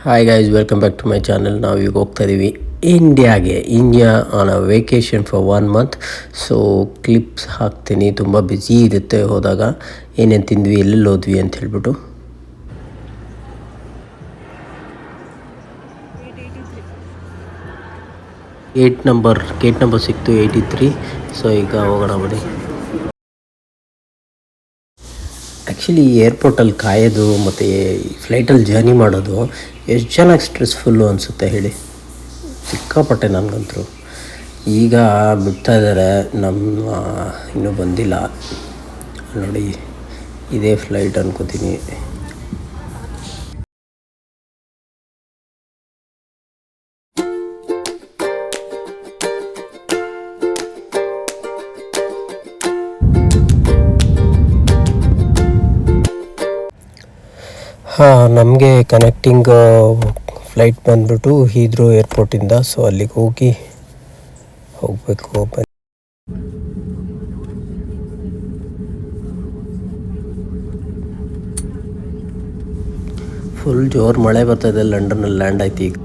Hi guys, welcome back to my channel. ನಾವು ಈಗ ಹೋಗ್ತಾ ಇದ್ದೀವಿ India on a vacation for 1 month. So clips ಹಾಕ್ತೀನಿ, ತುಂಬ ಬ್ಯುಸಿ ಇರುತ್ತೆ ಹೋದಾಗ. ಏನೇನು ತಿಂದ್ವಿ, ಎಲ್ಲೆಲ್ಲಿ ಹೋದ್ವಿ ಅಂತ ಹೇಳ್ಬಿಟ್ಟು. ಗೇಟ್ ನಂಬರ್ ಸಿಕ್ತು 83. ಸೊ ಈಗ ಹೋಗೋಣ ಬನ್ನಿ. ಆ್ಯಕ್ಚುಲಿ ಏರ್ಪೋರ್ಟಲ್ಲಿ ಕಾಯೋದು ಮತ್ತು ಫ್ಲೈಟಲ್ಲಿ ಜರ್ನಿ ಮಾಡೋದು ಎಷ್ಟು ಚೆನ್ನಾಗಿ ಸ್ಟ್ರೆಸ್ಫುಲ್ಲು ಅನಿಸುತ್ತೆ ಹೇಳಿ. ಸಿಕ್ಕಾಪಟ್ಟೆ ನನಗಂತರೂ. ಈಗ ಬಿಡ್ತಾ ಇದ್ದಾರೆ, ನಮ್ಮ ಇನ್ನೂ ಬಂದಿಲ್ಲ ನೋಡಿ. ಇದೇ ಫ್ಲೈಟ್ ಅನ್ಕೋತೀನಿ. ನಮಗೆ ಕನೆಕ್ಟಿಂಗ್ ಫ್ಲೈಟ್ ಬಂದ್ಬಿಟ್ಟು ಹೀದ್ರೂ ಏರ್ಪೋರ್ಟಿಂದ. ಸೊ ಅಲ್ಲಿಗೆ ಹೋಗಬೇಕು. ಫುಲ್ ಜೋರು ಮಳೆ ಬರ್ತಾಯಿದೆ. ಲಂಡನ್ನಲ್ಲಿ ಲ್ಯಾಂಡ್ ಆಯ್ತು. ಈಗ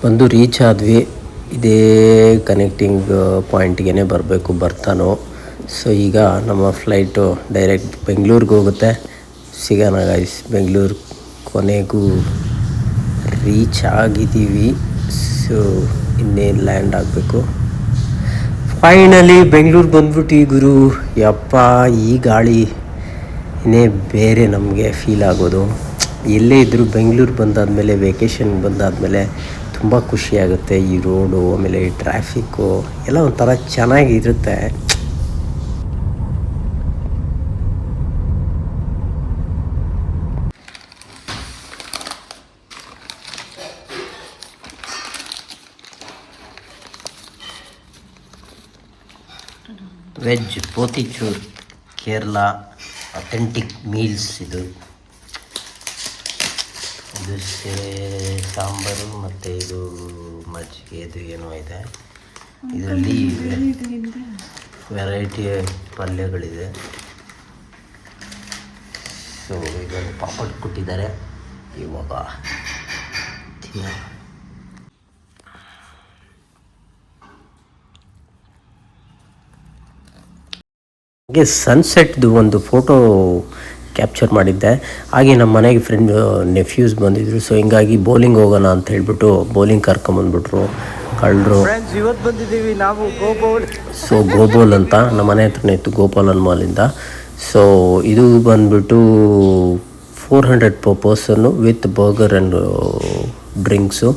ಬಂದು ರೀಚ್ ಆದ್ವಿ. ಇದೇ ಕನೆಕ್ಟಿಂಗ್ ಪಾಯಿಂಟ್ಗೆ ಬರಬೇಕು, ಬರ್ತಾನೋ. ಸೊ ಈಗ ನಮ್ಮ ಫ್ಲೈಟು ಡೈರೆಕ್ಟ್ ಬೆಂಗಳೂರಿಗೆ ಹೋಗುತ್ತೆ. ಸಿಗೋಣ ಗೈಸ್. ಬೆಂಗಳೂರು ಕೊನೆಗೂ ರೀಚ್ ಆಗಿದ್ದೀವಿ. ಸೊ ಇನ್ನೇನು ಲ್ಯಾಂಡ್ ಆಗಬೇಕು. ಫೈನಲಿ ಬೆಂಗಳೂರು ಬಂದ್ಬಿಟ್ಟು ಗುರು. ಯಪ್ಪ, ಈ ಗಾಳಿ ಇನ್ನೇ ಬೇರೆ ನಮಗೆ ಫೀಲ್ ಆಗೋದು. ಎಲ್ಲೇ ಇದ್ದರೂ ಬೆಂಗಳೂರು ಬಂದಾದಮೇಲೆ, ವೆಕೇಷನ್ ಬಂದಾದಮೇಲೆ ತುಂಬ ಖುಷಿಯಾಗುತ್ತೆ. ಈ ರೋಡು, ಆಮೇಲೆ ಈ ಟ್ರಾಫಿಕ್ಕು ಎಲ್ಲ ಒಂಥರ ಚೆನ್ನಾಗಿರುತ್ತೆ. Veg pothichoru, Kerala authentic meals. ಇದು ಸಾಂಬಾರು ಮತ್ತು ಇದು ಮಜ್ಜಿಗೆ, ಇದು ಏನೋ ಇದೆ. ಇದರಲ್ಲಿ ವೆರೈಟಿ ಪಲ್ಯಗಳಿದೆ. ಸೊ ಇದನ್ನು ಪಾಪಡ್ ಕೊಟ್ಟಿದ್ದಾರೆ. ಇವಾಗ ಹಾಗೆ ಸನ್ಸೆಟ್ದು ಒಂದು ಫೋಟೋ ಕ್ಯಾಪ್ಚರ್ ಮಾಡಿದ್ದೆ. ಹಾಗೆ ನಮ್ಮ ಮನೆಗೆ ನೆಫ್ಯೂಸ್ ಬಂದಿದ್ರು. ಸೊ ಹಿಂಗಾಗಿ ಬೌಲಿಂಗ್ ಹೋಗೋಣ ಅಂತ ಹೇಳ್ಬಿಟ್ಟು ಬೌಲಿಂಗ್ ಕರ್ಕೊಂಬಂದ್ಬಿಟ್ರು ಕಳ್ಳರು. ಇವತ್ತು ಬಂದಿದ್ದೀವಿ ನಾವು ಗೋಬೋಲ್ ಅಂತ ನಮ್ಮ ಮನೆ ಹತ್ರನೇ ಇತ್ತು, ಗೋಪಾಲನ್ ಮಾಲಿಂದ. ಸೊ ಇದು ಬಂದ್ಬಿಟ್ಟು 400 per person with burger and drinks.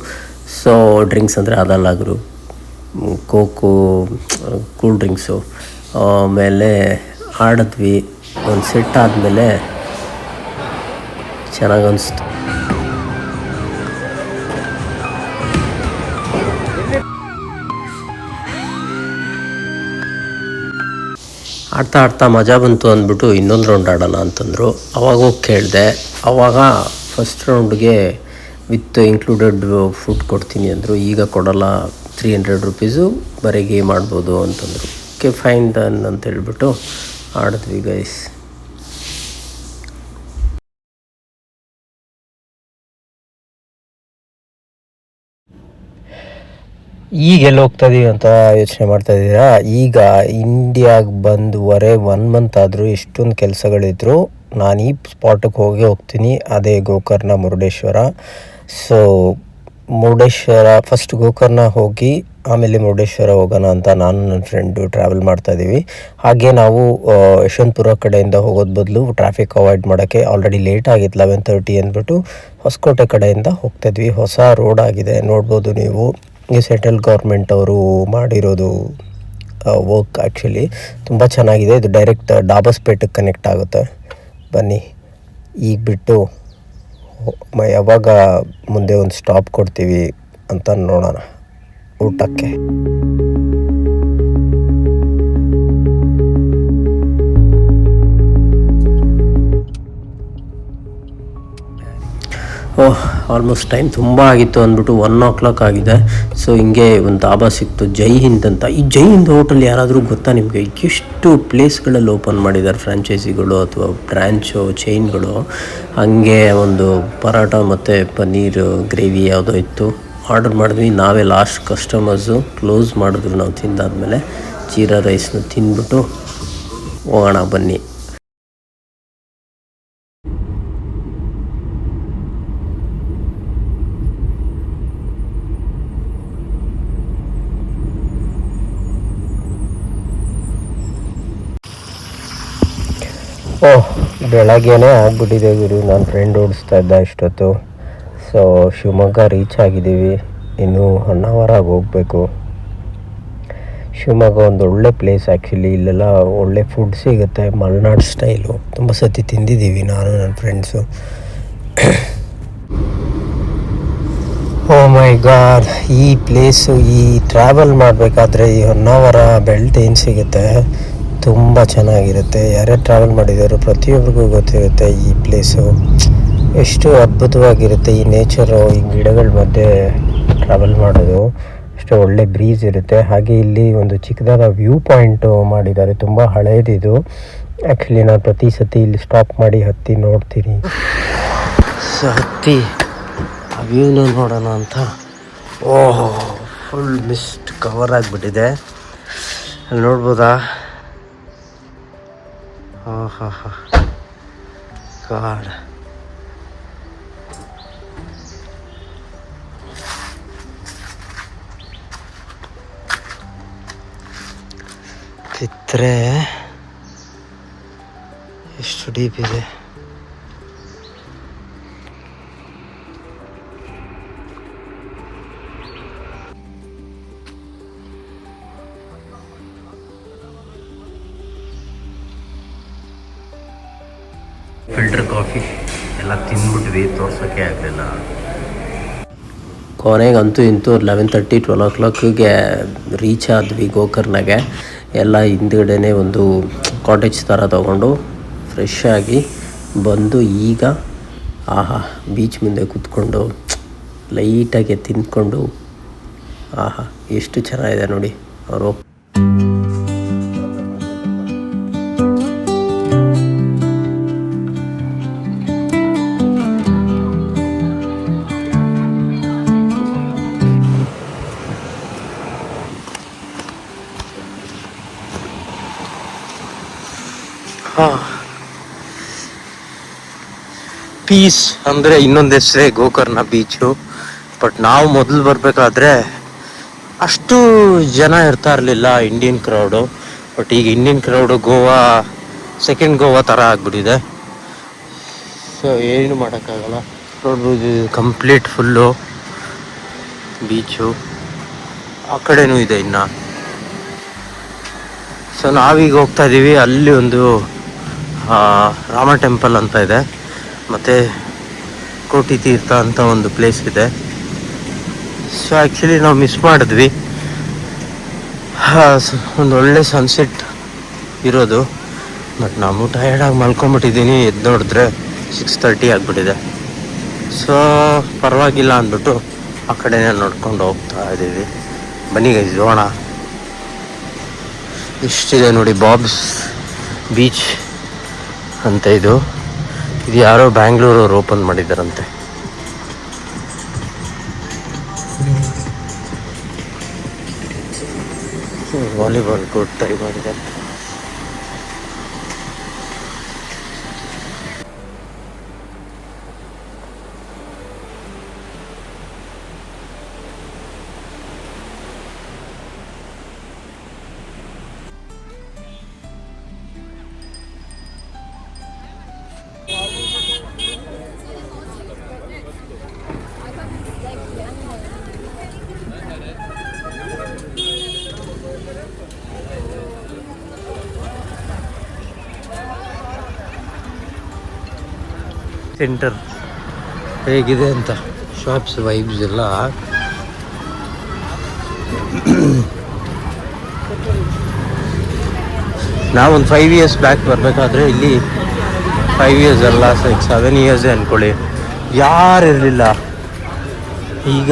So drinks ಅಂದರೆ ಅದಲ್ಲಾಗರು ಕೋಕು, ಕೂಲ್ ಡ್ರಿಂಕ್ಸು. ಆಮೇಲೆ ಆಡಿದ್ವಿ. ಒಂದು ಸೆಟ್ ಆದಮೇಲೆ ಚೆನ್ನಾಗಿ ಅನಿಸ್ತು. ಆಡ್ತಾ ಮಜಾ ಬಂತು ಅಂದ್ಬಿಟ್ಟು ಇನ್ನೊಂದು ರೌಂಡ್ ಆಡೋಣ ಅಂತಂದರು. ಅವಾಗ ಹೋಗಿ ಕೇಳಿದೆ. ಅವಾಗ ಫಸ್ಟ್ ರೌಂಡ್ಗೆ ವಿತ್ ಇನ್ಕ್ಲೂಡೆಡ್ ಫುಡ್ ಕೊಡ್ತೀನಿ ಅಂದರು. ಈಗ ಕೊಡೋಲ್ಲ, 300 ರುಪೀಸು ಬರೀ ಗೇಮ್ ಆಡ್ಬೋದು ಅಂತಂದರು. ಓಕೆ ಫೈನ್ ಡನ್ ಅಂತ ಹೇಳ್ಬಿಟ್ಟು ಆಡಿದ್ವಿ ಗೈಸ್. ಈಗ ಎಲ್ಲಿ ಹೋಗ್ತಾ ಇದೀವಿ ಅಂತ ಯೋಚನೆ ಮಾಡ್ತಾ ಇದ್ದೀರಾ? ಈಗ ಇಂಡಿಯಾಗೆ ಬಂದು 1 ಮಂತ್ ಆದರೂ ಎಷ್ಟೊಂದು ಕೆಲಸಗಳಿದ್ರು. ನಾನು ಈ ಸ್ಪಾಟಿಗೆ ಹೋಗ್ತೀನಿ, ಅದೇ ಗೋಕರ್ಣ ಮುರುಡೇಶ್ವರ. ಸೊ ಮುರುಡೇಶ್ವರ ಫಸ್ಟ್ ಗೋಕರ್ಣ ಹೋಗಿ ಆಮೇಲೆ ಮುರುಡೇಶ್ವರ ಹೋಗೋಣ ಅಂತ ನಾನು ನನ್ನ ಫ್ರೆಂಡು ಟ್ರಾವೆಲ್ ಮಾಡ್ತಾಯಿದ್ದೀವಿ. ಹಾಗೆ ನಾವು ಯಶವಂತಪುರ ಕಡೆಯಿಂದ ಹೋಗೋದು ಬದಲು ಟ್ರಾಫಿಕ್ ಅವಾಯ್ಡ್ ಮಾಡೋಕ್ಕೆ ಆಲ್ರೆಡಿ ಲೇಟ್ ಆಗಿತ್ತು 11:30 ಅಂದ್ಬಿಟ್ಟು ಹೊಸಕೋಟೆ ಕಡೆಯಿಂದ ಹೋಗ್ತಾಯಿದ್ವಿ. ಹೊಸ ರೋಡ್ ಆಗಿದೆ, ನೋಡ್ಬೋದು ನೀವು. ಈ ಸೆಂಟ್ರಲ್ ಗೌರ್ಮೆಂಟ್ ಅವರು ಮಾಡಿರೋದು ವರ್ಕ್ ಆ್ಯಕ್ಚುಲಿ ತುಂಬ ಚೆನ್ನಾಗಿದೆ. ಇದು ಡೈರೆಕ್ಟ್ ಡಾಬಸ್ಪೇಟೆಗೆ ಕನೆಕ್ಟ್ ಆಗುತ್ತೆ. ಬನ್ನಿ ಈಗ ಬಿಟ್ಟು ಯಾವಾಗ ಮುಂದೆ ಒಂದು ಸ್ಟಾಪ್ ಕೊಡ್ತೀವಿ ಅಂತ ನೋಡೋಣ ಊಟಕ್ಕೆ. ಓಹ್, ಆಲ್ಮೋಸ್ಟ್ ಟೈಮ್ ತುಂಬ ಆಗಿತ್ತು ಅಂದ್ಬಿಟ್ಟು 1 o'clock ಆಗಿದೆ. ಸೊ ಹಿಂಗೆ ಒಂದು ಧಾಬಾ ಸಿಕ್ತು, ಜೈ ಹಿಂದ್ ಅಂತ. ಈ ಜೈ ಹಿಂದ್ ಹೋಟೆಲ್ ಯಾರಾದರೂ ಗೊತ್ತಾ ನಿಮಗೆ? ಎಷ್ಟು ಪ್ಲೇಸ್ಗಳಲ್ಲಿ ಓಪನ್ ಮಾಡಿದ್ದಾರೆ, ಫ್ರಾಂಚೈಸಿಗಳು ಅಥವಾ ಬ್ರ್ಯಾಂಚು ಚೈನ್ಗಳು. ಹಾಗೆ ಒಂದು ಪರಾಟ ಮತ್ತು ಪನ್ನೀರ್ ಗ್ರೇವಿ ಯಾವುದೋ ಇತ್ತು, ಆರ್ಡರ್ ಮಾಡಿದ್ವಿ. ನಾವೇ ಲಾಸ್ಟ್ ಕಸ್ಟಮರ್ಸು. ಕ್ಲೋಸ್ ಮಾಡಿದ್ರು ನಾವು ತಿಂದಾದ್ಮೇಲೆ. ಜೀರಾ ರೈಸ್ನ ತಿಂದ್ಬಿಟ್ಟು ಹೋಗೋಣ ಬನ್ನಿ. ಓಹ್, ಬೆಳಗ್ಗೆನೇ ಆಗ್ಬಿಟ್ಟಿದೆ ಗುರು. ನನ್ನ ಫ್ರೆಂಡ್ ಓಡಿಸ್ತಾ ಇದ್ದ ಇಷ್ಟೊತ್ತು. ಸೊ ಶಿವಮೊಗ್ಗ ರೀಚ್ ಆಗಿದ್ದೀವಿ. ಇನ್ನು 1 hour ಹೋಗಬೇಕು. ಶಿವಮೊಗ್ಗ ಒಂದು ಒಳ್ಳೆ ಪ್ಲೇಸ್ ಆ್ಯಕ್ಚುಲಿ. ಇಲ್ಲೆಲ್ಲ ಒಳ್ಳೆ ಫುಡ್ ಸಿಗುತ್ತೆ, ಮಲೆನಾಡು ಸ್ಟೈಲು. ತುಂಬ ಸತಿ ತಿಂದಿದ್ದೀವಿ ನಾನು ನನ್ನ ಫ್ರೆಂಡ್ಸು. ಓ ಮೈ ಗಾಡ್, ಈ ಪ್ಲೇಸು, ಈ ಟ್ರಾವೆಲ್ ಮಾಡಬೇಕಾದ್ರೆ ಈ 1 hour ಬೆಲ್ಟ್ ಏನು ಸಿಗುತ್ತೆ, ತುಂಬ ಚೆನ್ನಾಗಿರುತ್ತೆ. ಯಾರ್ಯಾರು ಟ್ರಾವೆಲ್ ಮಾಡಿದಾರೋ ಪ್ರತಿಯೊಬ್ಬರಿಗೂ ಗೊತ್ತಿರುತ್ತೆ ಈ ಪ್ಲೇಸು ಎಷ್ಟು ಅದ್ಭುತವಾಗಿರುತ್ತೆ. ಈ ನೇಚರು, ಈ ಗಿಡಗಳ ಮಧ್ಯೆ ಟ್ರಾವೆಲ್ ಮಾಡೋದು ಅಷ್ಟು ಒಳ್ಳೆ ಬ್ರೀಸ್ ಇರುತ್ತೆ. ಹಾಗೆ ಇಲ್ಲಿ ಒಂದು ಚಿಕ್ಕದಾದ ವ್ಯೂ ಪಾಯಿಂಟು ಮಾಡಿದ್ದಾರೆ, ತುಂಬ ಹಳೇದಿದು. ಆ್ಯಕ್ಚುಲಿ ನಾನು ಪ್ರತಿ ಸತಿ ಇಲ್ಲಿ ಸ್ಟಾಪ್ ಮಾಡಿ ಹತ್ತಿ ನೋಡ್ತೀನಿ. ಸೊ ಹತ್ತಿ ಆ ವ್ಯೂನ ನೋಡೋಣ ಅಂತ. ಓಹೋ, ಫುಲ್ ಮಿಸ್ಟ್ ಕವರ್ ಆಗಿಬಿಟ್ಟಿದೆ. ಅಲ್ಲಿ ನೋಡ್ಬೋದಾ? ಹಾಂ ಹಾಂ ಹಾಂ, ಗಾಡ್. ಕಿತ್ತರೆ ಎಷ್ಟು ಡೀಪ್ ಇದೆ. ಫಿಲ್ಟರ್ ಕಾಫಿ ಎಲ್ಲ ತಿಂದ್ಬಿಟ್ವಿ, ತೋರ್ಸೋಕ್ಕೆ ಆಗಲಿಲ್ಲ. ಕೊನೆಗಂತೂ ಇಂತೂ 11:30 12 o'clockಗೆ ರೀಚ್ ಆದ್ವಿ ಗೋಕರ್ಣಗೆ. ಎಲ್ಲ ಹಿಂದ್ಗಡೆನೇ ಒಂದು ಕಾಟೇಜ್ ಥರ ತೊಗೊಂಡು ಫ್ರೆಶ್ ಆಗಿ ಬಂದು ಈಗ ಆಹಾ ಬೀಚ್ ಮುಂದೆ ಕೂತ್ಕೊಂಡು ಲೈಟಾಗಿ ತಿಂದ್ಕೊಂಡು ಆಹಾ ಎಷ್ಟು ಚೆನ್ನಾಗಿದೆ ನೋಡಿ ಅವರು. ಪೀಸ್ ಅಂದರೆ ಇನ್ನೊಂದು ಹೆಸರೇ ಗೋಕರ್ಣ ಬೀಚು. ಬಟ್ ನಾವು ಮೊದಲು ಬರಬೇಕಾದ್ರೆ ಅಷ್ಟು ಜನ ಇರ್ತಾ ಇರಲಿಲ್ಲ, ಇಂಡಿಯನ್ ಕ್ರೌಡು. ಬಟ್ ಈಗ Indian crowd Goa second Goa ಥರ ಆಗ್ಬಿಟ್ಟಿದೆ. ಸೊ ಏನು ಮಾಡೋಕ್ಕಾಗಲ್ಲ. ನೋಡ್ಬೋದು, ಕಂಪ್ಲೀಟ್ ಫುಲ್ಲು ಬೀಚು. ಆ ಕಡೆನೂ ಇದೆ ಇನ್ನು. ಸೊ ನಾವೀಗ ಹೋಗ್ತಾ ಇದ್ದೀವಿ. ಅಲ್ಲಿ ಒಂದು ರಾಮ ಟೆಂಪಲ್ ಅಂತ ಇದೆ, ಮತ್ತು ಕೋಟಿ ತೀರ್ಥ ಅಂತ ಒಂದು ಪ್ಲೇಸ್ ಇದೆ. ಸೊ ಆ್ಯಕ್ಚುಲಿ ನಾವು ಮಿಸ್ ಮಾಡಿದ್ವಿ ಒಂದು ಒಳ್ಳೆ ಸನ್ಸೆಟ್ ಇರೋದು. ಬಟ್ ನಾವು ಟಯರ್ಡಾಗಿ ಮಲ್ಕೊಂಬಿಟ್ಟಿದ್ದೀನಿ. ಎದ್ದು ನೋಡಿದ್ರೆ 6:30 ಆಗಿಬಿಟ್ಟಿದೆ. ಸೊ ಪರವಾಗಿಲ್ಲ ಅಂದ್ಬಿಟ್ಟು ಆ ಕಡೆನೇ ನೋಡ್ಕೊಂಡು ಹೋಗ್ತಾ ಇದ್ದೀವಿ. ಬನ್ನಿ ಗೈಸ್ ಹೋಗೋಣ. ಇಷ್ಟಿದೆ ನೋಡಿ, ಬಾಬ್ಸ್ ಬೀಚ್ ಅಂತ. ಇದು ಯಾರೋ ಬ್ಯಾಂಗ್ಳೂರವ್ರು ಓಪನ್ ಮಾಡಿದ್ದಾರಂತೆ. ವಾಲಿಬಾಲ್ ಕೋರ್ಟ್ ಟೈ ಮಾಡಿದ್ದಾರೆ. ಸೆಂಟರ್ ಹೇಗಿದೆ ಅಂತ, ಶಾಪ್ಸ್ ವೈಬ್ಸ್ ಎಲ್ಲ. ನಾವೊಂದು 5 years ಬ್ಯಾಕ್ ಬರಬೇಕಾದ್ರೆ ಇಲ್ಲಿ 5 years ಅಲ್ಲ, 7 years ಅಂದ್ಕೊಳ್ಳಿ, ಯಾರು ಇರಲಿಲ್ಲ. ಈಗ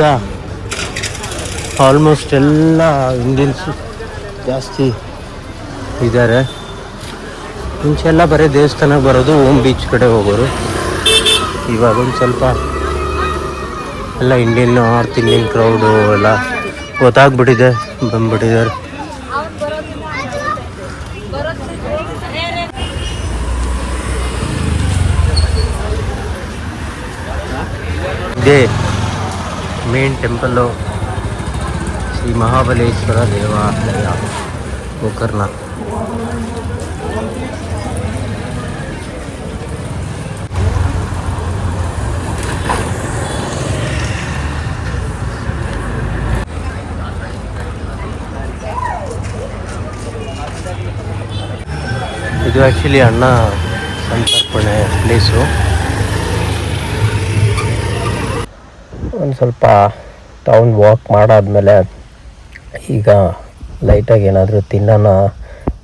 ಆಲ್ಮೋಸ್ಟ್ ಎಲ್ಲ ಇಂಡಿಯನ್ಸು ಜಾಸ್ತಿ ಇದ್ದಾರೆ. ಮುಂಚೆಲ್ಲ ಬರೀ ದೇವಸ್ಥಾನಕ್ಕೆ ಬರೋದು, ಓಮ್ ಬೀಚ್ ಕಡೆ ಹೋಗೋರು. ಇವಾಗ ಒಂದು ಸ್ವಲ್ಪ ಎಲ್ಲ ಇಂಡಿಯನ್, ನಾರ್ತ್ ಇಂಡಿಯನ್ ಕ್ರೌಡು ಎಲ್ಲ ಗೊತ್ತಾಗ್ಬಿಟ್ಟಿದೆ, ಬಂದ್ಬಿಟ್ಟಿದ್ದಾರೆ. ಇದೇ ಮೇನ್ ಟೆಂಪಲ್ಲು, ಶ್ರೀ ಮಹಾಬಲೇಶ್ವರ ದೇವಾಲಯ, ಗೋಕರ್ಣ. ಇದು ಆ್ಯಕ್ಚುಲಿ ಅಣ್ಣ ಸಂತರ್ಪಣೆ ಪ್ಲೇಸು. ಒಂದು ಸ್ವಲ್ಪ ಟೌನ್ ವಾಕ್ ಮಾಡಾದ್ಮೇಲೆ ಈಗ ಲೈಟಾಗಿ ಏನಾದರೂ ತಿನ್ನೋಣ,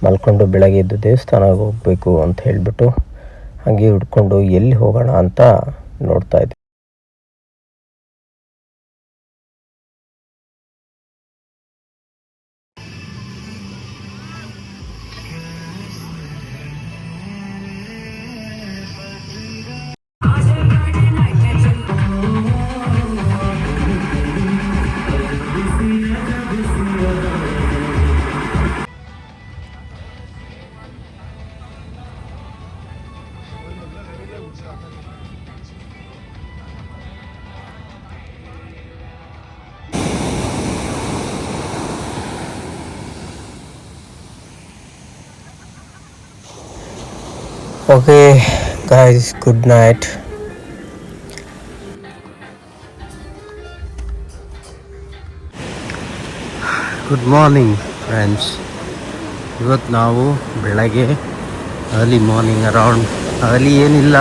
ಮಲ್ಕೊಂಡು ಬೆಳಗ್ಗೆ ಎದ್ದು ದೇವಸ್ಥಾನಕ್ಕೆ ಹೋಗಬೇಕು ಅಂತ ಹೇಳಿಬಿಟ್ಟು ಹಾಗೆ ಹುಡ್ಕೊಂಡು ಎಲ್ಲಿ ಹೋಗೋಣ ಅಂತ ನೋಡ್ತಾ ಇದ್ವಿ. Okay guys, good night. Good morning friends. ಇವತ್ತು ನಾವು ಬೆಳಗ್ಗೆ ಅರ್ಲಿ ಮಾರ್ನಿಂಗ್ ಅರ್ಲಿ ಏನಿಲ್ಲ,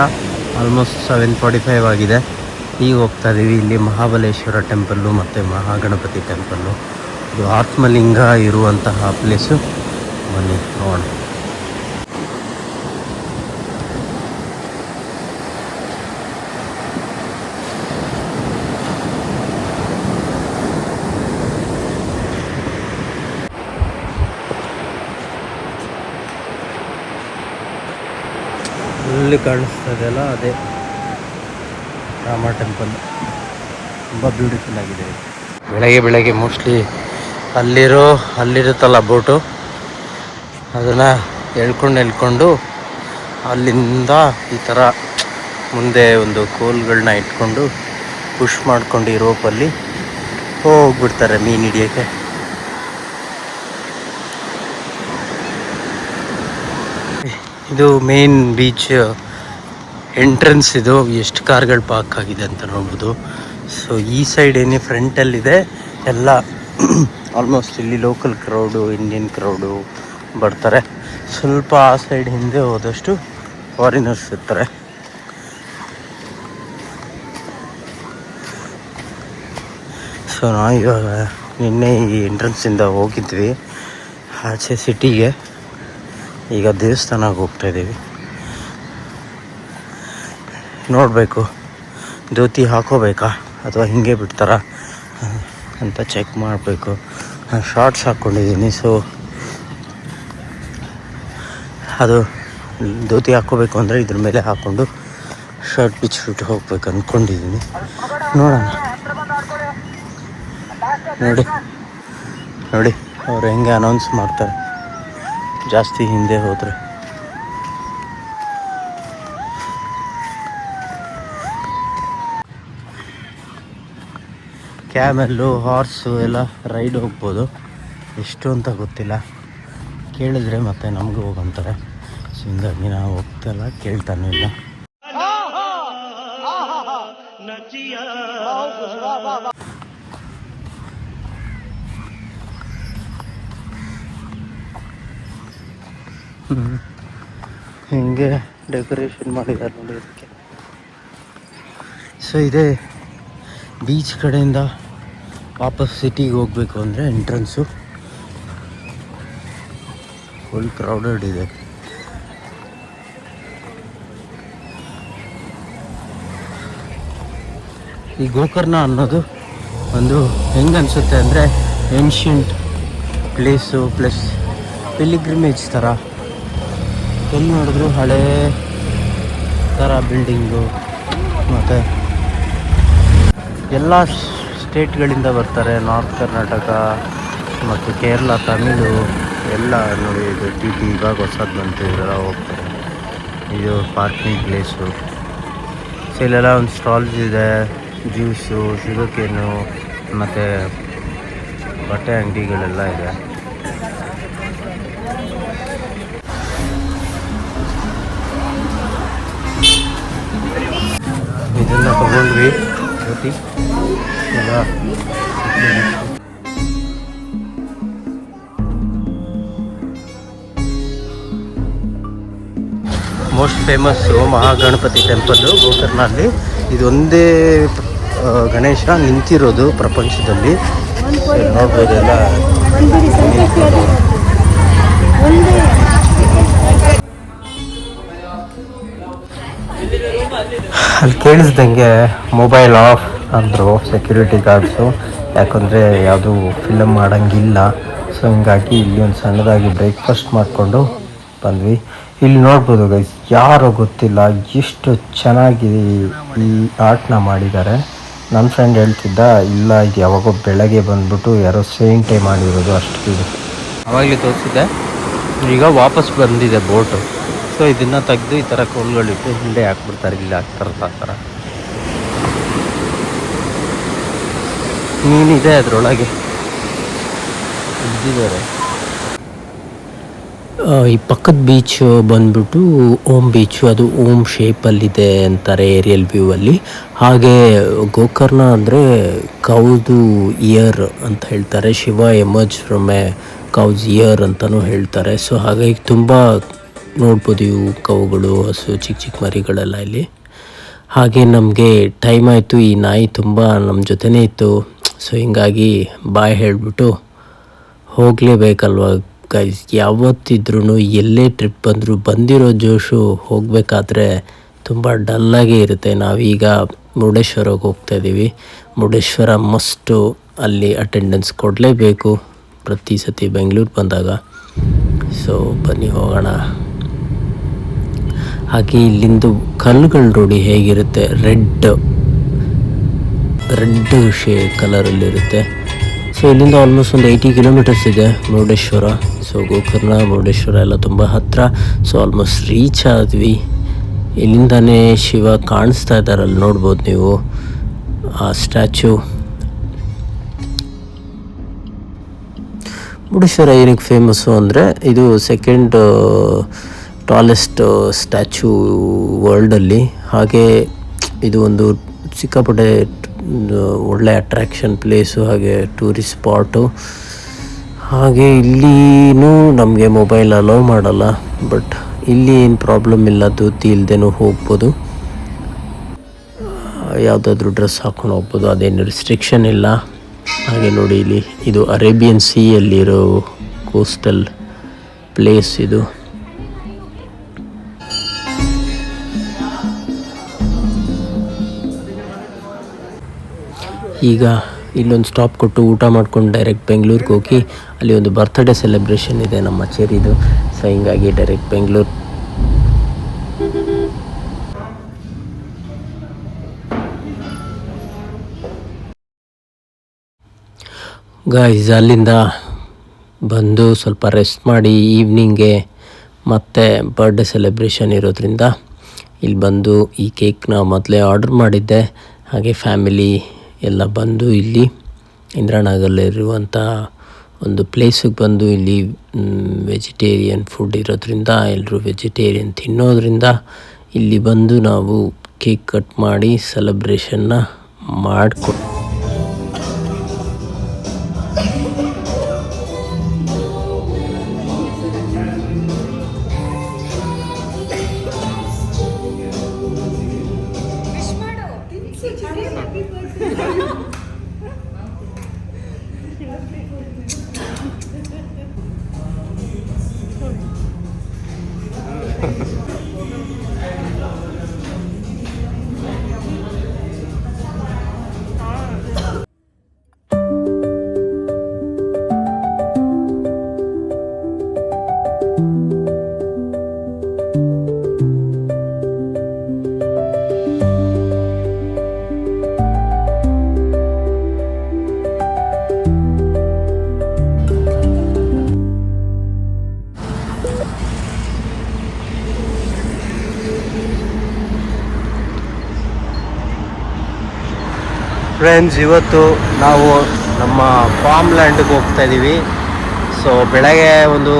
ಆಲ್ಮೋಸ್ಟ್ 7:45 ಆಗಿದೆ. ಈಗ ಹೋಗ್ತಾ ಇದ್ದೀವಿ. ಇಲ್ಲಿ ಮಹಾಬಲೇಶ್ವರ ಟೆಂಪಲ್ಲು ಮತ್ತು ಮಹಾಗಣಪತಿ ಟೆಂಪಲ್ಲು, ಇದು ಆತ್ಮಲಿಂಗ ಇರುವಂತಹ ಪ್ಲೇಸು. ಬನ್ನಿ ನೋಡೋಣ. ಅಲ್ಲಿ ಕಾಣಿಸ್ತದೆಲ್ಲ ಅದೇ ರಾಮ ಟೆಂಪಲ್. ತುಂಬ ಬ್ಯೂಟಿಫುಲ್ ಆಗಿದೆ. ಬೆಳಗ್ಗೆ ಮೋಸ್ಟ್ಲಿ ಅಲ್ಲಿರುತ್ತಲ್ಲ ಬೋಟು, ಅದನ್ನು ಎಳ್ಕೊಂಡು ಅಲ್ಲಿಂದ ಈ ಥರ ಮುಂದೆ ಒಂದು ಕೋಲ್ಗಳನ್ನ ಇಟ್ಕೊಂಡು ಪುಷ್ ಮಾಡ್ಕೊಂಡು ಈ ರೋಪಲ್ಲಿ ಹೋಗ್ಬಿಡ್ತಾರೆ ಮೀನು ಹಿಡಿಯೋಕ್ಕೆ. ಇದು ಮೇನ್ ಬೀಚ್ ಎಂಟ್ರೆನ್ಸ್. ಇದು ಎಷ್ಟು ಕಾರ್ಗಳು ಪಾರ್ಕ್ ಆಗಿದೆ ಅಂತ ನೋಡ್ಬೋದು. ಸೊ ಈ ಸೈಡ್ ಏನೇ ಫ್ರಂಟಲ್ಲಿದೆ ಎಲ್ಲ ಆಲ್ಮೋಸ್ಟ್ ಇಲ್ಲಿ ಲೋಕಲ್ ಕ್ರೌಡು, ಇಂಡಿಯನ್ ಕ್ರೌಡು ಬರ್ತಾರೆ. ಸ್ವಲ್ಪ ಆ ಸೈಡ್ ಹಿಂದೆ ಹೋದಷ್ಟು ಫಾರಿನರ್ಸ್ ಇರ್ತಾರೆ. ಸೊ ನಾವು ಇವಾಗ ನಿನ್ನೆ ಈ ಎಂಟ್ರೆನ್ಸಿಂದ ಹೋಗಿದ್ವಿ ಆಚೆ ಸಿಟಿಗೆ. ಈಗ ದೇವಸ್ಥಾನಕ್ಕೆ ಹೋಗ್ತಾಯಿದ್ದೀವಿ. ನೋಡಬೇಕು ಧೋತಿ ಹಾಕೋಬೇಕಾ ಅಥವಾ ಹಿಂಗೆ ಬಿಡ್ತಾರಾ ಅಂತ ಚೆಕ್ ಮಾಡಬೇಕು. ಶಾರ್ಟ್ಸ್ ಹಾಕ್ಕೊಂಡಿದ್ದೀನಿ. ಸೊ ಅದು ಧೋತಿ ಹಾಕ್ಕೋಬೇಕು ಅಂದರೆ ಇದ್ರ ಮೇಲೆ ಹಾಕ್ಕೊಂಡು ಶರ್ಟ್ ಬಿಚ್ಚಿಬಿಟ್ಟು ಹೋಗ್ಬೇಕು ಅಂದ್ಕೊಂಡಿದ್ದೀನಿ. ನೋಡೋಣ. ನೋಡಿ ಅವ್ರು ಹೆಂಗೆ ಅನೌನ್ಸ್ ಮಾಡ್ತಾರೆ ಜಾಸ್ತಿ ಹಿಂದೆ ಹೋದರೆ. ಕ್ಯಾಮೆಲ್ಲು, ಹಾರ್ಸು ಎಲ್ಲ ರೈಡ್ ಹೋಗ್ಬೋದು. ಎಷ್ಟು ಅಂತ ಗೊತ್ತಿಲ್ಲ, ಕೇಳಿದ್ರೆ ಮತ್ತೆ ನಮಗೂ ಹೋಗಂತಾರೆ. ಸೊ ಹಿಂಗಾಗಿ ನಾವು ಹೋಗ್ತಲ್ಲ, ಕೇಳ್ತಾನೂ ಇಲ್ಲ. ಹಿಂಗೆ ಡೆಕೋರೇಷನ್ ಮಾಡಿದ್ದಾರೆ ನೋಡಿ ಇದಕ್ಕೆ. ಸೊ ಇದೇ ಬೀಚ್ ಕಡೆಯಿಂದ ವಾಪಸ್ ಸಿಟಿಗೆ ಹೋಗಬೇಕು ಅಂದರೆ ಎಂಟ್ರೆನ್ಸು. ಫುಲ್ ಕ್ರೌಡೆಡ್ ಇದೆ. ಈ ಗೋಕರ್ಣ ಅನ್ನೋದು ಒಂದು ಹೆಂಗೆ ಅನಿಸುತ್ತೆ ಅಂದರೆ ಏನ್ಷಿಯಂಟ್ ಪ್ಲೇಸು ಪ್ಲಸ್ ಪಿಲಿಗ್ರಿಮೇಜ್ ಥರ. ಎಲ್ಲಿ ನೋಡಿದ್ರು ಹಳೇ ಥರ ಬಿಲ್ಡಿಂಗು. ಮತ್ತು ಎಲ್ಲ ಸ್ಟೇಟ್ಗಳಿಂದ ಬರ್ತಾರೆ, ನಾರ್ತ್ ಕರ್ನಾಟಕ ಮತ್ತು ಕೇರಳ, ತಮಿಳು ಎಲ್ಲ ನೋಡಿ. ಇದು ಟಿ ಇವಾಗ ಹೊಸದು ಬಂತು, ಇವರೆಲ್ಲ ಹೋಗ್ತಾರೆ. ಇದು ಪಾರ್ಕಿಂಗ್ ಪ್ಲೇಸು. ಸೊ ಇಲ್ಲೆಲ್ಲ ಒಂದು ಸ್ಟಾಲ್ಸ್ ಇದೆ, ಜ್ಯೂಸು, ಶುಗರ್ಕೇನು ಮತ್ತು ಬಟ್ಟೆ ಅಂಗಡಿಗಳೆಲ್ಲ ಇದೆ. ಇದನ್ನು ತಗೊಂಡ್ವಿ ಜ್ಯೋತಿ ಎಲ್ಲ. ಮೋಸ್ಟ್ ಫೇಮಸ್ಸು ಮಹಾಗಣಪತಿ ಟೆಂಪಲ್ಲು ಗೋಕರ್ಣಲ್ಲಿ. ಇದೊಂದೇ ಗಣೇಶ ನಿಂತಿರೋದು ಪ್ರಪಂಚದಲ್ಲಿ. ನೋಡ್ಬೋದೆಲ್ಲ. ಅಲ್ಲಿ ಕೇಳಿಸ್ದಂಗೆ ಮೊಬೈಲ್ ಆಫ್ ಅಂದರು ಸೆಕ್ಯೂರಿಟಿ ಗಾರ್ಡ್ಸು, ಯಾಕಂದರೆ ಯಾವುದೂ ಫಿಲಮ್ ಮಾಡೋಂಗಿಲ್ಲ. ಸೊ ಹಿಂಗಾಗಿ ಇಲ್ಲಿ ಒಂದು ಸಣ್ಣದಾಗಿ ಬ್ರೇಕ್ಫಾಸ್ಟ್ ಮಾಡಿಕೊಂಡು ಬಂದ್ವಿ. ಇಲ್ಲಿ ನೋಡ್ಬೋದು ಗೈಸ್, ಯಾರೋ ಗೊತ್ತಿಲ್ಲ ಎಷ್ಟು ಚೆನ್ನಾಗಿ ಈ ಆರ್ಟ್ನ ಮಾಡಿದ್ದಾರೆ. ನನ್ನ ಫ್ರೆಂಡ್ ಹೇಳ್ತಿದ್ದ, ಇಲ್ಲ ಇದು ಯಾವಾಗೋ ಬೆಳಗ್ಗೆ ಬಂದ್ಬಿಟ್ಟು ಯಾರೋ ಸೇಂಟೇ ಮಾಡಿರೋದು ಅಷ್ಟು. ಅವಾಗಲೇ ತೋರಿಸಿದ್ದೆ, ಈಗ ವಾಪಸ್ ಬಂದಿದೆ ಬೋಟು. ಸೊ ಇದನ್ನು ತೆಗೆದು ಈ ಥರ ಕೋಲ್ಗಳಿಟ್ಟು ಹಿಂದೆ ಹಾಕ್ಬಿಡ್ತಾರೆ, ಇಲ್ಲಿ ಹಾಕ್ತಾರೆ ಆ ಥರ. ಮೀನಿದೆ ಅದರೊಳಗೆ ಇದ್ದಿದ್ದಾರೆ. ಈ ಪಕ್ಕದ ಬೀಚು ಬಂದ್ಬಿಟ್ಟು ಓಮ್ ಬೀಚು. ಅದು ಓಮ್ ಶೇಪಲ್ಲಿದೆ ಅಂತಾರೆ ಏರಿಯಲ್ ವ್ಯೂ ಅಲ್ಲಿ. ಹಾಗೆ ಗೋಕರ್ಣ ಅಂದರೆ ಕೌದು ಇಯರ್ ಅಂತ ಹೇಳ್ತಾರೆ. Shiva emerge from a cow's ear ಅಂತಲೂ ಹೇಳ್ತಾರೆ. ಸೊ ಹಾಗಾಗಿ ತುಂಬ ನೋಡ್ಬೋದು ಇವು ಕೌಗಳು, ಹಸು, ಚಿಕ್ಕ ಚಿಕ್ಕ ಮರಿಗಳೆಲ್ಲ ಇಲ್ಲಿ. ಹಾಗೆ ನಮಗೆ ಟೈಮ್ ಆಯಿತು, ಈ ನಾಯಿ ತುಂಬ ನಮ್ಮ ಜೊತೆನೇ ಇತ್ತು. ಸೊ ಹಿಂಗಾಗಿ ಬಾಯ್ ಹೇಳಿಬಿಟ್ಟು ಹೋಗಲೇಬೇಕಲ್ವ ಗೈಸ್. ಯಾವತ್ತಿದ್ರೂ ಎಲ್ಲೇ ಟ್ರಿಪ್ ಬಂದರೂ ಬಂದಿರೋ ಜೋಶು ಹೋಗಬೇಕಾದ್ರೆ ತುಂಬ ಡಲ್ಲಾಗೇ ಇರುತ್ತೆ. ನಾವೀಗ ಮುರುಡೇಶ್ವರಕ್ಕೆ ಹೋಗ್ತಾಯಿದ್ದೀವಿ. ಮುರುಡೇಶ್ವರ ಮಸ್ಟು, ಅಲ್ಲಿ ಅಟೆಂಡೆನ್ಸ್ ಕೊಡಲೇಬೇಕು ಪ್ರತಿ ಸತಿ ಬೆಂಗಳೂರು ಬಂದಾಗ. ಸೊ ಬನ್ನಿ ಹೋಗೋಣ. ಹಾಗೆ ಇಲ್ಲಿಂದು ಕಲ್ಲುಗಳು ನೋಡಿ ಹೇಗಿರುತ್ತೆ, ರೆಡ್ ಕಲರಲ್ಲಿರುತ್ತೆ. ಸೊ ಇಲ್ಲಿಂದ ಆಲ್ಮೋಸ್ಟ್ ಒಂದು 80 ಕಿಲೋಮೀಟರ್ಸ್ ಇದೆ ಮುರುಡೇಶ್ವರ. ಸೊ ಗೋಕರ್ಣ ಮುರುಡೇಶ್ವರ ಎಲ್ಲ ತುಂಬ ಹತ್ತಿರ. ಸೊ ಆಲ್ಮೋಸ್ಟ್ ರೀಚ್ ಆದ್ವಿ. ಇಲ್ಲಿಂದನೇ ಶಿವ ಕಾಣಿಸ್ತಾ ಇದ್ದಾರಲ್ಲಿ ನೋಡ್ಬೋದು ನೀವು ಆ ಸ್ಟ್ಯಾಚು. ಮುರುಡೇಶ್ವರ ಏನಕ್ಕೆ ಫೇಮಸ್ಸು ಅಂದರೆ ಇದು ಸೆಕೆಂಡ್ ಟಾಲೆಸ್ಟ್ ಸ್ಟ್ಯಾಚು ವರ್ಲ್ಡಲ್ಲಿ. ಹಾಗೆ ಇದು ಒಂದು ಸಿಕ್ಕಾಪಟ್ಟೆ ಒಳ್ಳೆ ಅಟ್ರ್ಯಾಕ್ಷನ್ ಪ್ಲೇಸು, ಹಾಗೆ ಟೂರಿಸ್ಟ್ ಸ್ಪಾಟು. ಹಾಗೆ ಇಲ್ಲಿನೂ ನಮಗೆ ಮೊಬೈಲ್ ಅಲೋ ಮಾಡಲ್ಲ, ಬಟ್ ಇಲ್ಲಿ ಏನು ಪ್ರಾಬ್ಲಮ್ ಇಲ್ಲ, ಧೋತಿ ಇಲ್ಲದೇನೂ ಹೋಗ್ಬೋದು. ಯಾವುದಾದ್ರೂ ಡ್ರೆಸ್ ಹಾಕ್ಕೊಂಡು ಹೋಗ್ಬೋದು, ಅದೇನು ರಿಸ್ಟ್ರಿಕ್ಷನ್ ಇಲ್ಲ. ಹಾಗೆ ನೋಡಿ ಇಲ್ಲಿ ಇದು ಅರೇಬಿಯನ್ ಸೀಯಲ್ಲಿರೋ ಕೋಸ್ಟಲ್ ಪ್ಲೇಸ್ ಇದು. ಈಗ ಇಲ್ಲೊಂದು ಸ್ಟಾಪ್ ಕೊಟ್ಟು ಊಟ ಮಾಡ್ಕೊಂಡು ಡೈರೆಕ್ಟ್ ಬೆಂಗಳೂರಿಗೆ ಹೋಗಿ, ಅಲ್ಲಿ ಒಂದು ಬರ್ತ್ಡೇ ಸೆಲೆಬ್ರೇಷನ್ ಇದೆ ನಮ್ಮ ಚೇರಿದು. ಸೊ ಹಿಂಗಾಗಿ ಡೈರೆಕ್ಟ್ ಬೆಂಗಳೂರು. ಗಾಯ್ಸ್ ಅಲ್ಲಿಂದ ಬಂದು ಸ್ವಲ್ಪ ರೆಸ್ಟ್ ಮಾಡಿ ಈವ್ನಿಂಗ್ಗೆ ಮತ್ತೆ ಬರ್ಡೇ ಸೆಲೆಬ್ರೇಷನ್ ಇರೋದ್ರಿಂದ ಇಲ್ಲಿ ಬಂದು ಈ ಕೇಕ್ನ ಮೊದಲೇ ಆರ್ಡರ್ ಮಾಡಿದ್ದೆ. ಹಾಗೆ ಫ್ಯಾಮಿಲಿ ಎಲ್ಲ ಬಂದು ಇಲ್ಲಿ ಇಂದ್ರಾನಗರಲ್ಲಿರುವಂಥ ಒಂದು ಪ್ಲೇಸಿಗೆ ಬಂದು ಇಲ್ಲಿ ವೆಜಿಟೇರಿಯನ್ ಫುಡ್ ಇರೋದ್ರಿಂದ ಎಲ್ಲರೂ ವೆಜಿಟೇರಿಯನ್ ತಿನ್ನೋದ್ರಿಂದ ಇಲ್ಲಿ ಬಂದು ನಾವು ಕೇಕ್ ಕಟ್ ಮಾಡಿ ಸೆಲೆಬ್ರೇಷನ್ನ ಮಾಡಿಕೊಟ್ಟು ಫ್ರೆಂಡ್ಸ್, ಇವತ್ತು ನಾವು ನಮ್ಮ ಫಾರ್ಮ್ ಲ್ಯಾಂಡ್ಗೆ ಹೋಗ್ತಾ ಇದ್ದೀವಿ. ಸೊ ಬೆಳಗ್ಗೆ ಒಂದು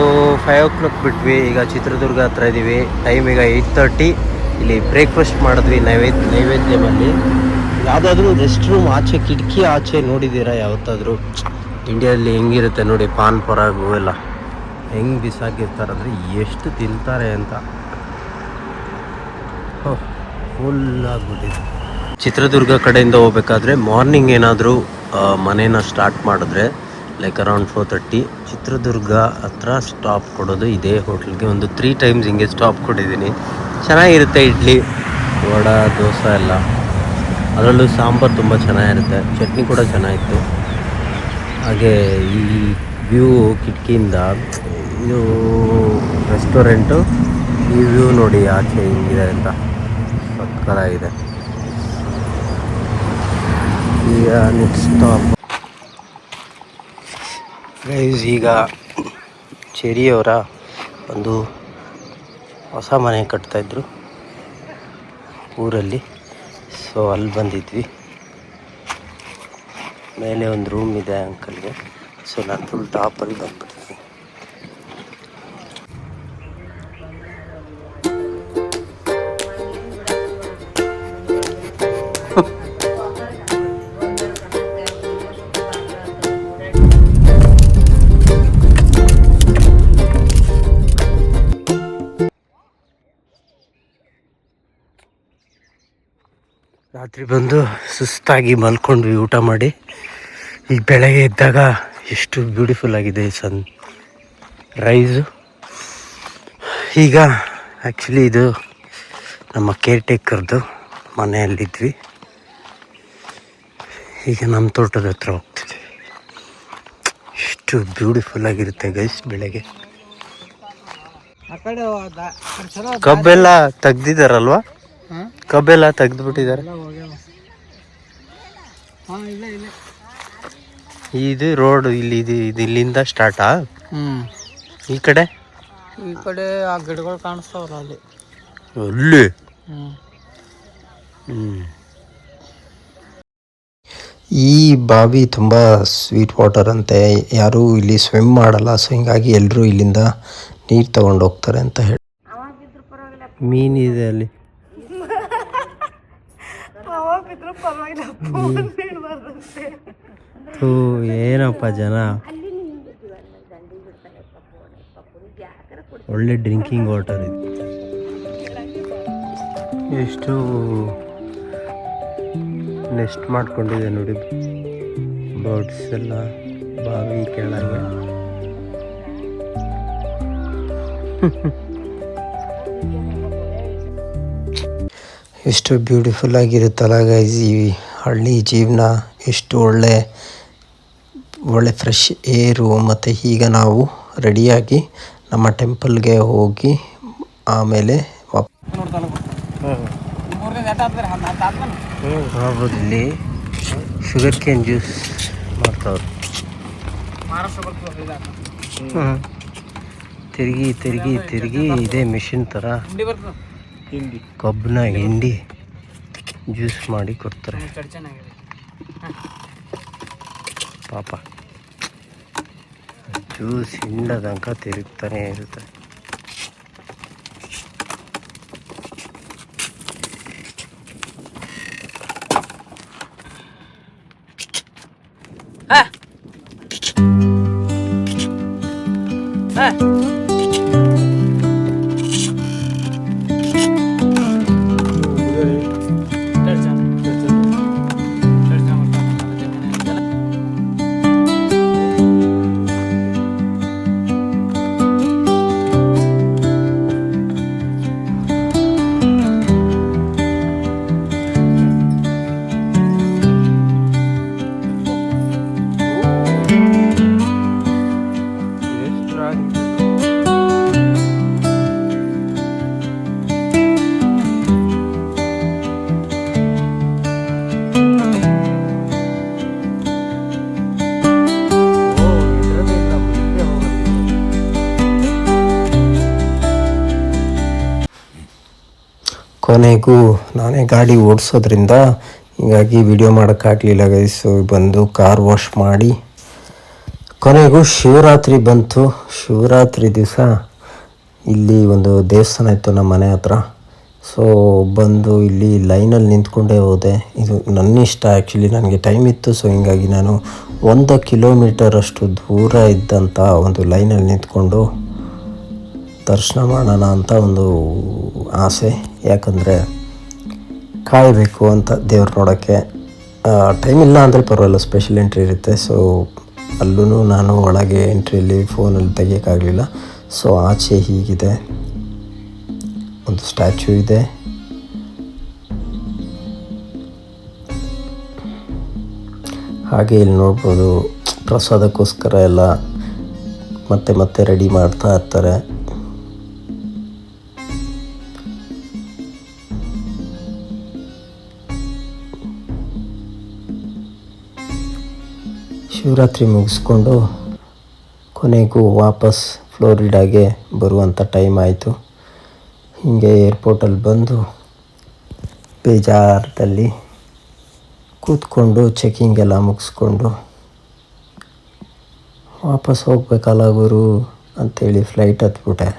5 o'clock ಬಿಟ್ವಿ. ಈಗ ಚಿತ್ರದುರ್ಗ ಹತ್ರ ಇದ್ದೀವಿ. ಟೈಮ್ ಈಗ 8:30. ಇಲ್ಲಿ ಬ್ರೇಕ್ಫಾಸ್ಟ್ ಮಾಡಿದ್ವಿ ನೈವೇದ್ಯದಲ್ಲಿ. ಯಾವುದಾದ್ರೂ ರೆಸ್ಟ್ ರೂಮ್ ಆಚೆ, ಕಿಟಕಿ ಆಚೆ ನೋಡಿದ್ದೀರಾ ಯಾವತ್ತಾದರೂ? ಇಂಡಿಯಾದಲ್ಲಿ ಹೆಂಗಿರುತ್ತೆ ನೋಡಿ, ಪಾನ್ ಪರಾಗು ಎಲ್ಲ ಹೆಂಗೆ ಬಿಸಾಕಿರ್ತಾರಂದರೆ ಎಷ್ಟು ತಿಂತಾರೆ ಅಂತ. ಫುಲ್ ಆಗಿಬಿಟ್ಟಿದೆ. ಚಿತ್ರದುರ್ಗ ಕಡೆಯಿಂದ ಹೋಗ್ಬೇಕಾದ್ರೆ ಮಾರ್ನಿಂಗ್ ಏನಾದರೂ ಮನೇನ ಸ್ಟಾರ್ಟ್ ಮಾಡಿದ್ರೆ ಲೈಕ್ ಅರೌಂಡ್ 4:30 ಚಿತ್ರದುರ್ಗ ಹತ್ರ ಸ್ಟಾಪ್ ಕೊಡೋದು. ಇದೇ ಹೋಟ್ಲಿಗೆ ಒಂದು 3 times ಹಿಂಗೆ ಸ್ಟಾಪ್ ಕೊಟ್ಟಿದ್ದೀನಿ. ಚೆನ್ನಾಗಿರುತ್ತೆ ಇಡ್ಲಿ, ವಡೆ, ದೋಸೆ ಎಲ್ಲ. ಅದರಲ್ಲೂ ಸಾಂಬಾರು ತುಂಬ ಚೆನ್ನಾಗಿರುತ್ತೆ, ಚಟ್ನಿ ಕೂಡ ಚೆನ್ನಾಗಿತ್ತು. ಹಾಗೆ ಈ ವ್ಯೂ ಕಿಟಕಿಯಿಂದ, ಇದು ರೆಸ್ಟೋರೆಂಟು, ಈ ವ್ಯೂ ನೋಡಿ ಆಚೆ ಹಿಂಗಿದೆ ಅಂತ, ಸಕ್ಕತ್ತಾಗಿದೆ. ಈಗ ನೆಕ್ಸ್ಟ್ ಸ್ಟಾಪ್ ಗೈಸ್. ಈಗ ಚೆರಿಯವರ ಒಂದು ಹೊಸ ಮನೆ ಕಟ್ತಾಯಿದ್ರು ಊರಲ್ಲಿ. ಸೊ ಅಲ್ಲಿ ಬಂದಿದ್ವಿ. ಮೇಲೆ ಒಂದು ರೂಮ್ ಇದೆ ಅಂಕಲ್ಗೆ. ಸೊ ನಾನು ಫುಲ್ ಟಾಪಲ್ಲಿ ಬಂದ್ಬಿಟ್ಟಿದ್ದೀನಿ. ರಾತ್ರಿ ಬಂದು ಸುಸ್ತಾಗಿ ಮಲ್ಕೊಂಡ್ವಿ ಊಟ ಮಾಡಿ. ಈಗ ಬೆಳಗ್ಗೆ ಎದ್ದಾಗ ಎಷ್ಟು ಬ್ಯೂಟಿಫುಲ್ ಆಗಿದೆ ಸನ್ ರೈಸು. ಈಗ ಆ್ಯಕ್ಚುಲಿ ಇದು ನಮ್ಮ ಕೇರ್ ಟೇಕರ್ದು ಮನೆಯಲ್ಲಿದ್ವಿ. ಈಗ ನಮ್ಮ ತೋಟದ ಹತ್ರ ಹೋಗ್ತಿದ್ವಿ. ಎಷ್ಟು ಬ್ಯೂಟಿಫುಲ್ ಆಗಿರುತ್ತೆ ಗೈಸ್ ಬೆಳಗ್ಗೆ. ಕಬ್ಬೆಲ್ಲ ತೆಗ್ದಿದಾರಲ್ವಾ? ಕಬ್ಬೆಲ್ಲ ತೆಗ್ದುಬಿಟ್ಟಿದ್ದಾರೆ. ಇದು ರೋಡ್ ಇಲ್ಲಿ ಇದು ಇಲ್ಲಿಂದ ಸ್ಟಾರ್ಟಾ? ಈ ಕಡೆ ಆ ಗಿಡಗಳು ಕಾಣಿಸ್ತಾವಲ್ಲ ಅಲ್ಲಿ. ಅಲ್ಲಿ ಈ ಬಾವಿ ತುಂಬ ಸ್ವೀಟ್ ವಾಟರ್ ಅಂತೆ. ಯಾರೂ ಇಲ್ಲಿ ಸ್ವಿಮ್ ಮಾಡಲ್ಲ. ಸೊ ಹಿಂಗಾಗಿ ಎಲ್ಲರೂ ಇಲ್ಲಿಂದ ನೀರು ತಗೊಂಡು ಹೋಗ್ತಾರೆ ಅಂತ ಹೇಳಿ. ಮೀನಿದೆ ಅಲ್ಲಿ. ಏನಪ್ಪ ಜನ, ಒಳ್ಳೆ ಡ್ರಿಂಕಿಂಗ್ ವಾಟರ್ ಇದು. ಎಷ್ಟು ನೆಸ್ಟ್ ಮಾಡ್ಕೊಂಡಿದೆ ನೋಡಿ ಬರ್ಡ್ಸ್ ಎಲ್ಲ ಬಾವಿ ಕೆಳಗೆ. ಎಷ್ಟು ಬ್ಯೂಟಿಫುಲ್ ಆಗಿರುತ್ತಲ್ಲ ಗೈಸ್ ಈ ಹಳ್ಳಿ ಜೀವನ. ಎಷ್ಟು ಒಳ್ಳೆ ಫ್ರೆಶ್ ಏರು. ಮತ್ತು ಈಗ ನಾವು ರೆಡಿಯಾಗಿ ನಮ್ಮ ಟೆಂಪಲ್ಗೆ ಹೋಗಿ ಆಮೇಲೆ ಇಲ್ಲಿ ಶುಗರ್ ಕೇನ್ ಜ್ಯೂಸ್ ಮಾಡ್ತಾವ್ರು. ತಿರುಗಿ ಇದೇ ಮಿಷಿನ್ ಥರ ಕಬ್ಬನ್ನ ಹಿಂಡಿ ಜ್ಯೂಸ್ ಮಾಡಿ ಕೊಡ್ತಾರೆ. ಪಾಪ ಜ್ಯೂಸ್ ಹಿಂಡದಂಕ ತಿರುಗ್ತಾನೆ ಇರುತ್ತೆ. ಕೊನೆಗೂ ನಾನೇ ಗಾಡಿ ಓಡಿಸೋದ್ರಿಂದ ಹೀಗಾಗಿ ವಿಡಿಯೋ ಮಾಡೋಕ್ಕಾಗಲಿಲ್ಲ ಗೈಸು. ಬಂದು ಕಾರ್ ವಾಶ್ ಮಾಡಿ ಕೊನೆಗೂ ಶಿವರಾತ್ರಿ ಬಂತು. ಶಿವರಾತ್ರಿ ದಿವಸ ಇಲ್ಲಿ ಒಂದು ದೇವಸ್ಥಾನ ಇತ್ತು ನಮ್ಮ ಮನೆ ಹತ್ರ. ಸೊ ಬಂದು ಇಲ್ಲಿ ಲೈನಲ್ಲಿ ನಿಂತ್ಕೊಂಡೇ ಹೋದೆ. ಇದು ನನ್ನ ಇಷ್ಟ ಆ್ಯಕ್ಚುಲಿ, ನನಗೆ ಟೈಮ್ ಇತ್ತು. ಸೊ ಹೀಗಾಗಿ ನಾನು 1 ಕಿಲೋಮೀಟರ್ ಅಷ್ಟು ದೂರ ಇದ್ದಂಥ ಒಂದು ಲೈನಲ್ಲಿ ನಿಂತ್ಕೊಂಡು ದರ್ಶನ ಮಾಡೋಣ ಅಂತ ಒಂದು ಆಸೆ. ಯಾಕಂದರೆ ಕಾಯಬೇಕು ಅಂತ ದೇವ್ರು ನೋಡೋಕ್ಕೆ. ಟೈಮ್ ಇಲ್ಲ ಅಂದರೆ ಪರವಾಗಿಲ್ಲ, ಸ್ಪೆಷಲ್ ಎಂಟ್ರಿ ಇರುತ್ತೆ. ಸೊ ಅಲ್ಲೂ ನಾನು ಒಳಗೆ ಎಂಟ್ರಿಯಲ್ಲಿ ಫೋನಲ್ಲಿ ತೆಗಿಯೋಕ್ಕಾಗಲಿಲ್ಲ. ಸೊ ಆಚೆ ಹೀಗಿದೆ, ಒಂದು ಸ್ಟ್ಯಾಚ್ಯೂ ಇದೆ. ಹಾಗೆ ಇಲ್ಲಿ ನೋಡ್ಬೋದು ಪ್ರಸಾದಕ್ಕೋಸ್ಕರ ಎಲ್ಲ ಮತ್ತೆ ರೆಡಿ ಮಾಡ್ತಾ ಇರ್ತಾರೆ. ಶಿವರಾತ್ರಿ ಮುಗಿಸ್ಕೊಂಡು ಕೊನೆಗೂ ವಾಪಸ್ ಫ್ಲೋರಿಡಾಗೆ ಬರುವಂಥ ಟೈಮ್ ಆಯಿತು. ಹೀಗೆ ಏರ್ಪೋರ್ಟಲ್ಲಿ ಬಂದು ಬೇಜಾರಲ್ಲಿ ಕೂತ್ಕೊಂಡು ಚೆಕಿಂಗ್ ಎಲ್ಲ ಮುಗಿಸ್ಕೊಂಡು ವಾಪಸ್ ಹೋಗ್ಬೇಕಲ್ಲ ಗುರು ಅಂಥೇಳಿ ಫ್ಲೈಟ್ ಹತ್ಬಿಟ್ಟೆ.